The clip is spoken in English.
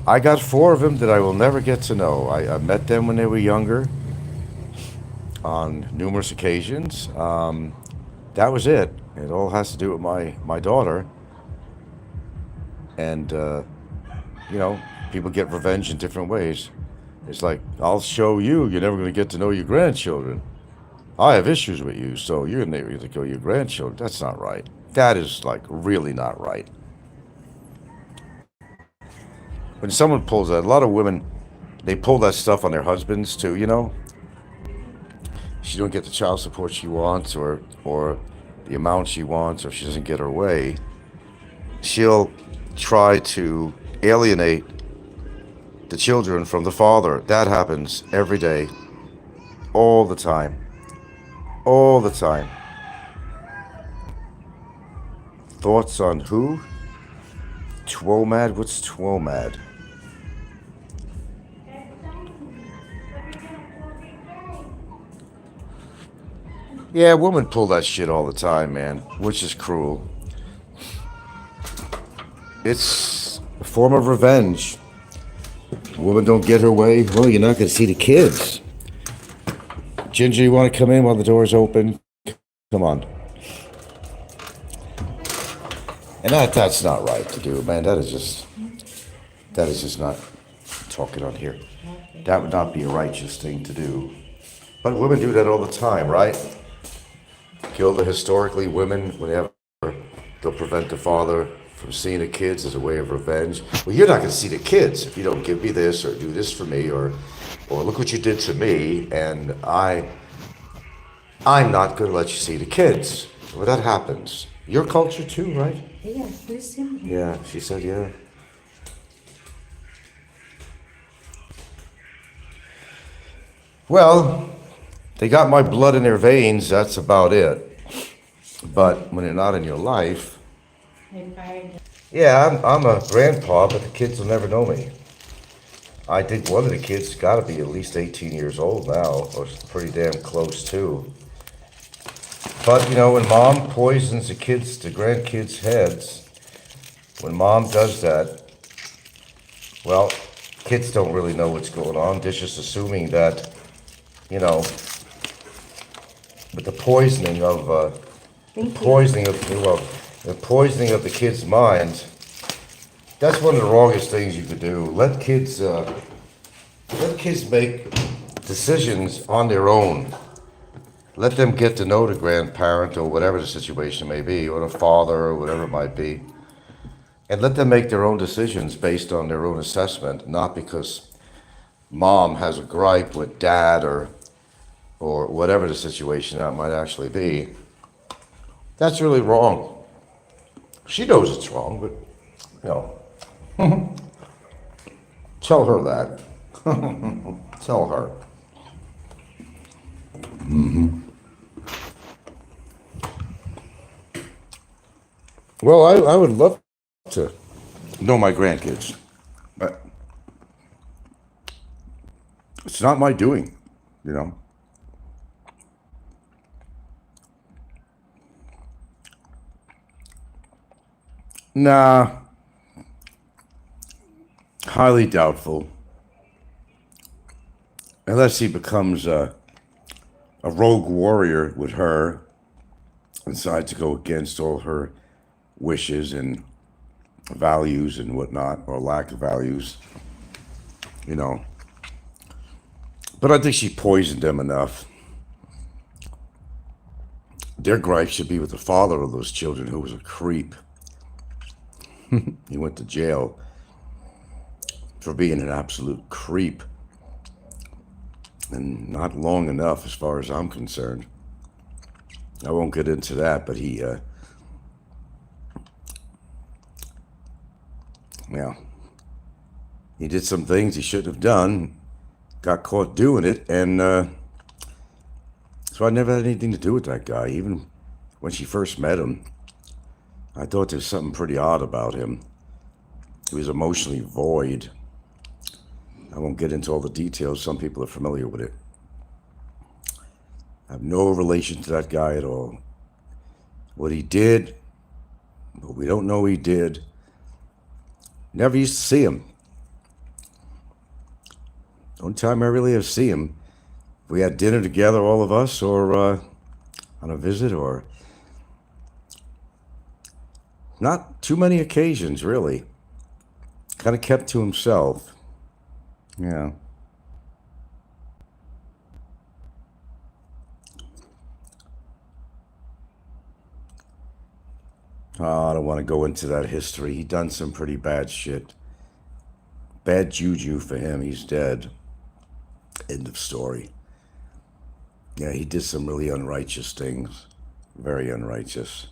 I got four of them that I will never get to know. I met them when they were younger on numerous occasions. That was it. It all has to do with my daughter. And, you know, people get revenge in different ways. It's like, I'll show you, you're never going to get to know your grandchildren. I have issues with you, so you're never going to go your grandchildren. That's not right. That is like really not right. When someone pulls that, a lot of women, they pull that stuff on their husbands too, you know? She don't get the child support she wants or the amount she wants, or if she doesn't get her way, she'll try to alienate the children from the father. That happens every day, all the time, all the time. Thoughts on who? Twomad? What's Twomad? Yeah, women pull that shit all the time, man, which is cruel. It's a form of revenge. Woman don't get her way, well, you're not going to see the kids. Ginger, you want to come in while the door's open? Come on. And that's not right to do, man. That is just not talking on here. That would not be a righteous thing to do. But women do that all the time, right? Kill the historically women whenever they'll prevent the father from seeing the kids as a way of revenge. Well, you're not going to see the kids if you don't give me this or do this for me or look what you did to me, and I'm not going to let you see the kids. Well, that happens. Your culture too, right? Yeah, listen. Yeah, she said yeah. Well, they got my blood in their veins, that's about it. But when they're not in your life, yeah, I'm a grandpa, but the kids will never know me. I think one of the kids got to be at least 18 years old now, or pretty damn close too. But, you know, when mom poisons the grandkids' heads, when mom does that, well, kids don't really know what's going on. They're just assuming that, you know, with the poisoning of, the poisoning of the kid's mind, that's one of the wrongest things you could do. Let kids make decisions on their own. Let them get to know the grandparent or whatever the situation may be, or the father or whatever it might be. And let them make their own decisions based on their own assessment, not because mom has a gripe with dad or whatever the situation that might actually be. That's really wrong. She knows it's wrong, but, you know, tell her that. Tell her. Well, I would love to know my grandkids, but it's not my doing, you know. Nah, highly doubtful. Unless he becomes a rogue warrior with her and decides to go against all her wishes and values and whatnot, or lack of values, you know. But I think she poisoned them enough. Their gripe should be with the father of those children, who was a creep. He went to jail for being an absolute creep. And not long enough, as far as I'm concerned. I won't get into that, but yeah, he did some things he shouldn't have done, got caught doing it, and so I never had anything to do with that guy. Even when she first met him, I thought there was something pretty odd about him. He was emotionally void. I won't get into all the details. Some people are familiar with it. I have no relation to that guy at all. What he did, what we don't know he did, never used to see him. Only time I really have seen him, we had dinner together, all of us, or on a visit, or not too many occasions, really. Kind of kept to himself. Yeah. Oh, I don't want to go into that history. He done some pretty bad shit. Bad juju for him. He's dead. End of story. Yeah, he did some really unrighteous things. Very unrighteous.